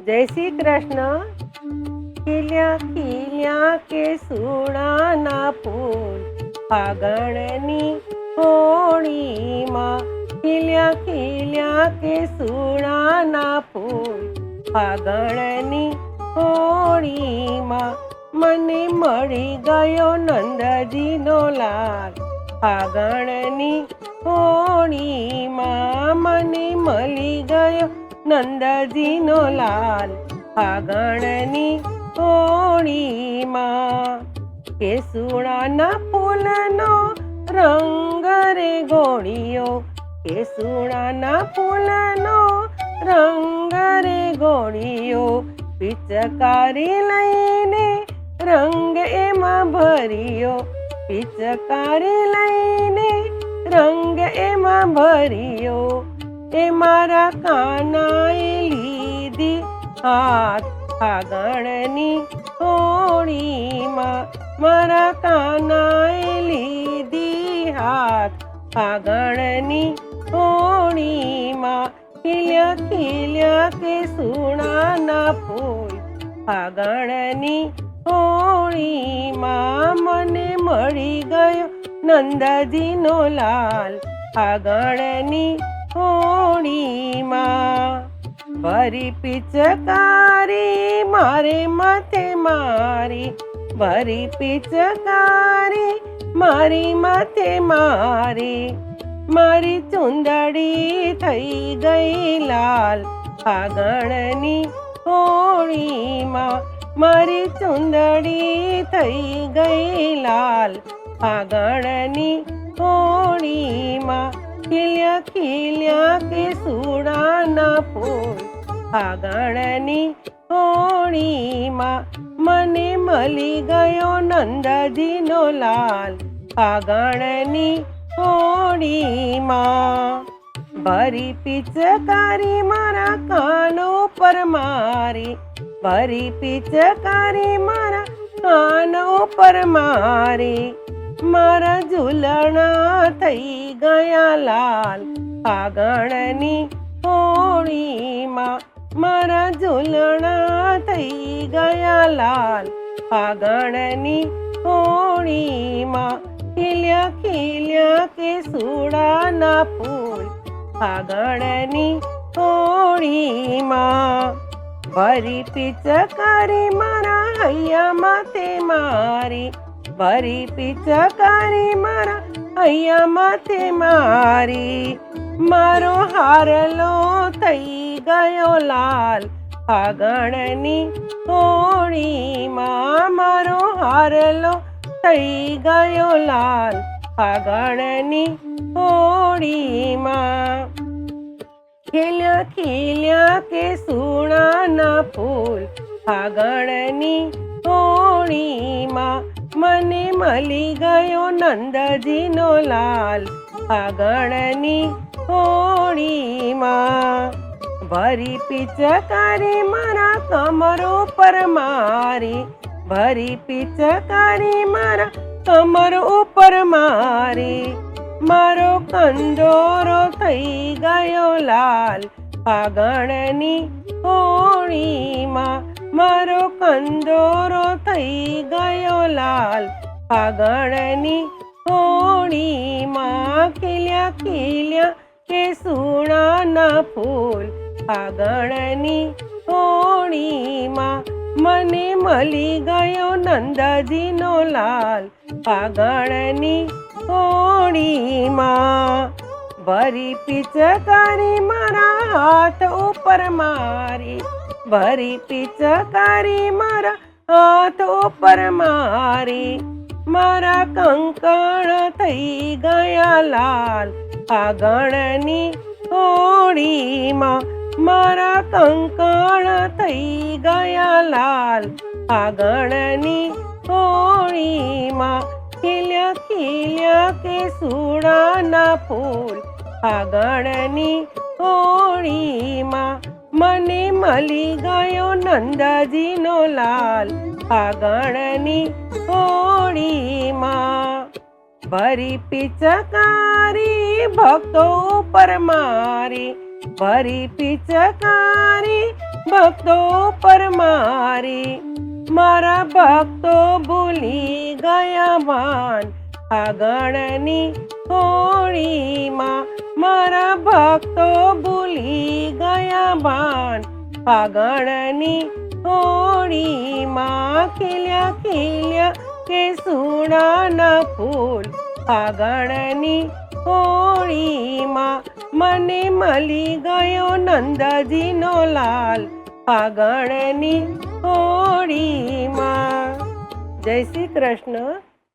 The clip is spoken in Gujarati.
जय श्री कृष्ण। खिल्या खिल्या के सुणाना फूल फागणनी होळीमा। खिल्या खिल्या के सुणाना फूल फागणनी होळीमा। મને મળી ગયો નંદજીનો લાલ ફાગણની હોળીમાં। મને મળી ગયો નંદજીનો લાલ ફાગણની હોળીમાં। કેસુડાના ફૂલનો રંગ રે ગોળિયો, કેસુડાના ફૂલનો રંગ રે ગોળિયો। પિચકારી લઈને રંગ એમાં ભર્યો, પિચકારી લઈને રંગ એમાં ભર્યો। એ મારા કાનાએ લીધી હાથ ફાગણની હોળીમાં। મારા કાનાએ લીધી હાથ ફાગણની હોળીમાં। ખીલ્યા ખીલ્યા કે સુણાના ફૂલ ફાગણની હોળીમાં। મને મળી ગયો નંદજીનો લાલ ફાગણની હોળીમાં। ભરી પિચકારી મારે માથે મારી, ભરી પિચકારી મારી માથે મારી। મારી ચુંદડી થઈ ગઈ લાલ ફાગણની હોળીમાં। મારી ચુંદડી થઈ ગઈ લાલ ફાગણની હોળીમાં। ખીલ્યા ખીલ્યા કે સુડાના ફૂલ ફાગણની હોળીમાં। મને મળી ગયો નંદજીનો લાલ ફાગણની હોળીમાં। ભરી પિચકારી મારા કાનો પર મારી, ભરી પિચકારી મારા કાનો પર મારી। મારા ઝૂલણા થઈ ગયા લાલ ફાગણની હોળીમાં। મારા ઝૂલણા થઈ ગયા લાલ ફાગણની હોળીમાં। ખીલ્યા ખીલ્યા કે સુડાના ફૂલ ફાગણની હોળીમાં। ભરી પિચકારી મારા હૈયા માથે મારી, ભરી પિચકારી મારા હૈયા માથે મારી। મારો હારલો થઈ ગયો લાલ ફાગણની હોળીમાં। મારો હારલો થઈ ગયો લાલ ફાગણની હોળીમાં। ખીલ્યા ખીલ્યા કે સુણાના ફૂલ ફાગણની હોળીમાં। મને મળી ગયો નંદજીનો લાલ ફાગણની હોળીમાં। ભરી પિચકારી મારા કમર ઉપર મારી, ભરી પિચકારી મારા કમર ઉપર મારી। મારો કંદોરો થઈ ગયો લાલ ફાગણની હોળીમાં। મારો કંદોરો થઈ ગયો લાલ ફાગણની હોળીમાં। ખીલ્યા ખીલ્યા કે સુણાના ફૂલ ફાગણની હોળીમાં। મને મળી ગયો નંદજીનો લાલ ફાગણની હોળીમાં। ભરી પિચકારી મારા હાથ ઉપર મારી, ભરી પિચકારી મારા હાથ ઉપર મારી। મારા કંકણ થઈ ગયા લાલ ફાગણની હોળીમાં। મારા કંકણ થઈ ગયા લાલ ફાગણની હોળીમાં। ખીલ્યા ખીલ્યા કે સુડાના ફૂલ ફાગણની હોળીમાં। મને મળી ગયો નંદજીનો લાલ ફાગણની હોળીમાં। ભરી પિચકારી ભક્તો ઉપર મારી, ભરી પિચકારી ભક્તો પર મારી, મારા ભક્તો ભૂલી ગયા ભાન ફાગણની હોળીમાં, મારા ભક્તો ભૂલી ગયા ભાન ફાગણની હોળીમાં. ખીલ્યા ખીલ્યા કે સુણાના ફૂલ ફાગણની હોળીમાં, મને મળી ગયો નંદજીનો લાલ ફાગણની હોળીમાં. જય શ્રી કૃષ્ણ.